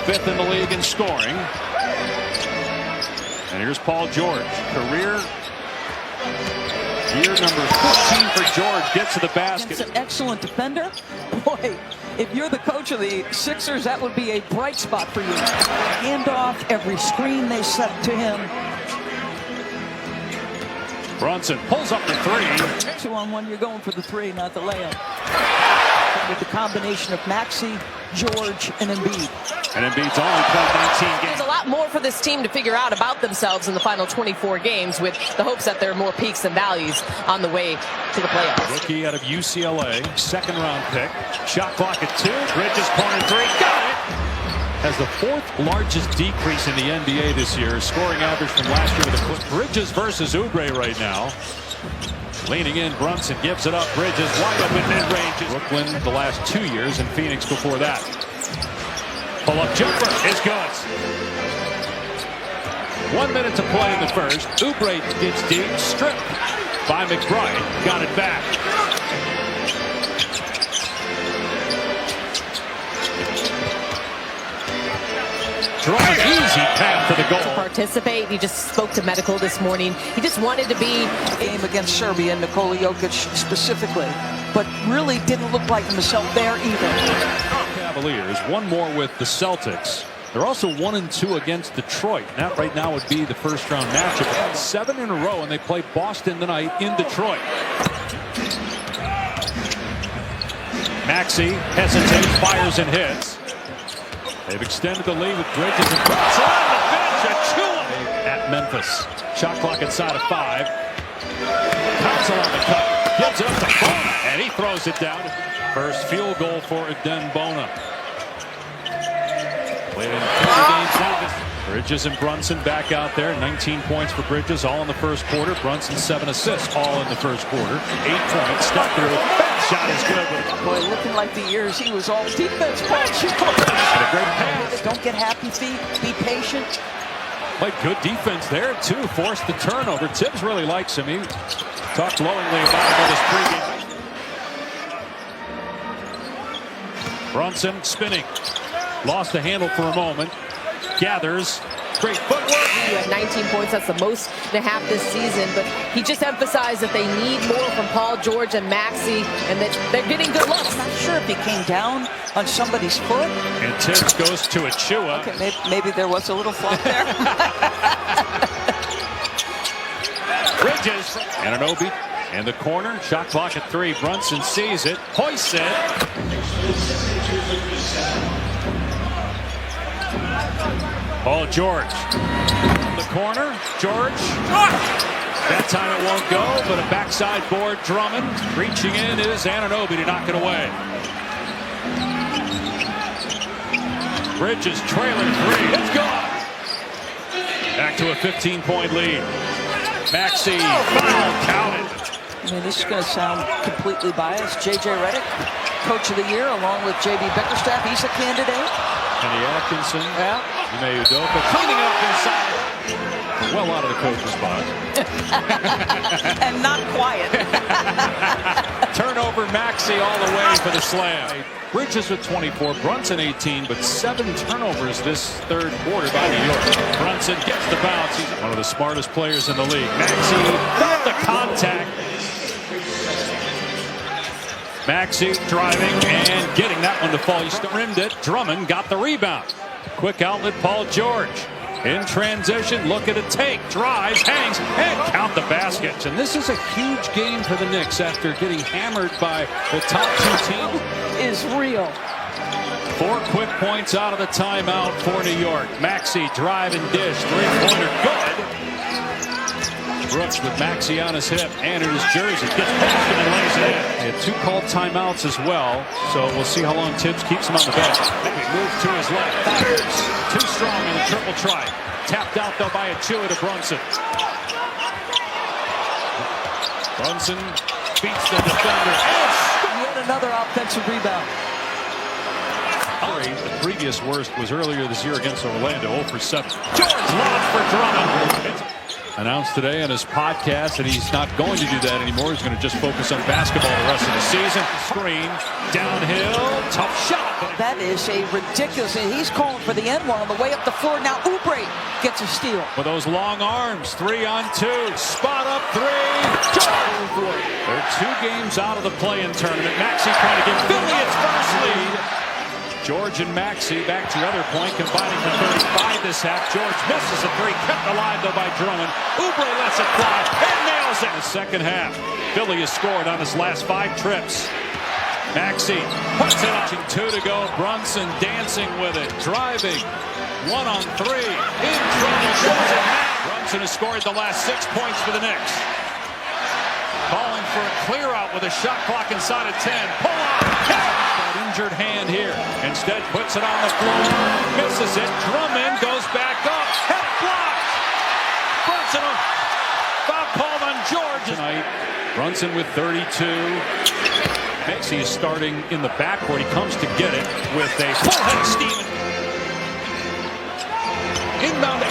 fifth in the league in scoring. And here's Paul George. Career year number 15 for George. Gets to the basket. It's an excellent defender. Boy, if you're the coach of the Sixers, that would be a bright spot for you. Handoff, every screen they set to him. Brunson pulls up the three. 2-on-1, you're going for the three, not the layup. With the combination of Maxey, George, and Embiid. And Embiid's only played 19 games. There's a lot more for this team to figure out about themselves in the final 24 games, with the hopes that there are more peaks and valleys on the way to the playoffs. Rookie out of UCLA, second round pick. Shot clock at 2. Bridges corner three. Got it! Has the fourth largest decrease in the NBA this year. Scoring average from last year with a foot. Bridges versus Oubre right now. Leaning in, Brunson gives it up. Bridges wide open mid-range. Brooklyn the last 2 years, and Phoenix before that. Pull-up jumper is good. 1 minute to play in the first. Oubre gets deep, stripped by McBride. Got it back. Drawing easy path to the goal. To participate, he just spoke to medical this morning. He just wanted to be game against Serbia and Nikola Jokic specifically, but really didn't look like himself there either. Cavaliers, one more with the Celtics. They're also 1-2 against Detroit. That right now would be the first round matchup. 7 in a row, and they play Boston tonight in Detroit. Maxey hesitates, fires and hits. They've extended the lead with Bridges and Brunson on the bench at Memphis. Shot clock inside of 5. Council on the cut. Gives it up to Bona, and he throws it down. First field goal for Den Bona. Played in 30 games now. Bridges and Brunson back out there. 19 points for Bridges, all in the first quarter. Brunson 7 assists, all in the first quarter. 8 points, step through. Shot is good. Boy, looking like the years he was all defense. And a great pass. Don't get happy feet. Be patient. Played good defense there, too. Forced the turnover. Tibbs really likes him. He talked glowingly about him in his pregame. Brunson spinning. Lost the handle for a moment. Gathers. Great footwork. He had 19 points. That's the most and a half this season. But he just emphasized that they need more from Paul George and Maxey, and that they're getting good looks. I'm not sure if he came down on somebody's foot. And Tibbs goes to Achua. Okay, maybe there was a little flop there. Bridges. Anunoby in the corner. Shot clock at 3. Brunson sees it. Hoists it. Paul George. In the corner. George. That time it won't go, but a backside board. Drummond. Reaching in is Anunoby to knock it away. Bridges trailing 3. It's gone. Back to a 15-point lead. Maxey, foul counted. I mean, this is going to sound completely biased. J.J. Redick, Coach of the Year, along with J.B. Bickerstaff. He's a candidate. Kenny Atkinson. Yeah. Ime Udoka cleaning up inside. Well out of the coach's spot. And not quiet. Turnover, Maxey all the way for the slam. Bridges with 24, Brunson 18, but 7 turnovers this third quarter by New York. Brunson gets the bounce. He's one of the smartest players in the league. Maxey got the contact. Maxey driving and getting that one to fall. He rimmed it. Drummond got the rebound. Quick outlet, Paul George. In transition, look at a take, drives, hangs, and count the baskets. And this is a huge game for the Knicks after getting hammered by the top 2 teams. Is real. 4 quick points out of the timeout for New York. Maxey drive and dish, 3-pointer, good. Brooks with Maxey on his hip and in his jersey. Gets past him and lays it in. They had 2 called timeouts as well, so we'll see how long Tibbs keeps him on the bench. He moves to his left. Fires. Too strong in the triple try. Tapped out, though, by Achua to Brunson. Brunson beats the defender. Yet another offensive rebound. The previous worst was earlier this year against Orlando, 0 for 7. George lost for Drummond. announced today on his podcast that he's not going to do that anymore. He's going to just focus on basketball the rest of the season. Screen, downhill, tough shot. That is a ridiculous, and he's calling for the end one on the way up the floor. Now Oubre gets a steal. With those long arms, 3-on-2, spot up three. They're 2 games out of the play-in tournament. Maxey trying to give Philly its first lead. George and Maxey, back to your other point, combining for 35 this half. George misses a 3, kept alive though by Drummond. Oubre lets it fly and nails it in the second half. Philly has scored on his last 5 trips. Maxey puts it up. 2 to go. Brunson dancing with it, driving. 1-on-3. In trouble. Shows it back. Brunson has scored the last 6 points for the Knicks. Calling for a clear out with a shot clock inside of 10. Pull up. That injured hand here. Instead puts it on the floor. Misses it. Drummond goes back up. Head block. Brunson. Foul called on George tonight. Brunson with 32. Maxey is starting in the backcourt. He comes to get it with a full head of steam. Inbound to